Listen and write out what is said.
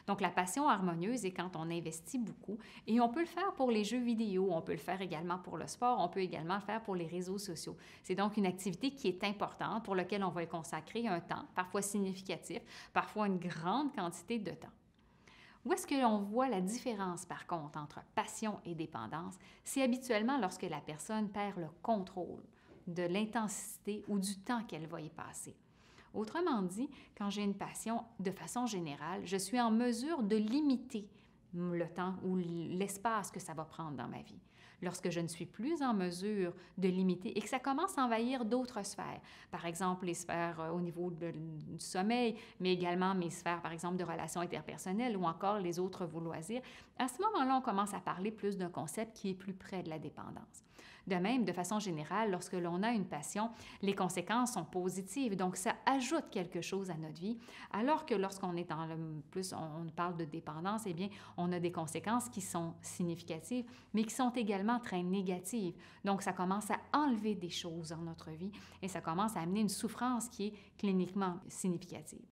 Donc, la passion harmonieuse est quand on investit beaucoup et on peut le faire pour les jeux vidéo, on peut le faire également pour le sport, on peut également le faire pour les réseaux sociaux. C'est donc une activité qui est importante pour laquelle on va y consacrer un temps, parfois significatif, parfois une grande quantité de temps. Où est-ce que l'on voit la différence, par contre, entre passion et dépendance? C'est habituellement lorsque la personne perd le contrôle de l'intensité ou du temps qu'elle va y passer. Autrement dit, quand j'ai une passion, de façon générale, je suis en mesure de limiter le temps ou l'espace que ça va prendre dans ma vie. Lorsque je ne suis plus en mesure de limiter et que ça commence à envahir d'autres sphères, par exemple les sphères au niveau du sommeil, mais également mes sphères, par exemple, de relations interpersonnelles ou encore les autres vos loisirs, à ce moment-là, on commence à parler plus d'un concept qui est plus près de la dépendance. De même, de façon générale, lorsque l'on a une passion, les conséquences sont positives, donc ça ajoute quelque chose à notre vie, alors que lorsqu'on est dans le plus, on parle de dépendance, eh bien, on a des conséquences qui sont significatives, mais qui sont également très négatives. Donc, ça commence à enlever des choses dans notre vie et ça commence à amener une souffrance qui est cliniquement significative.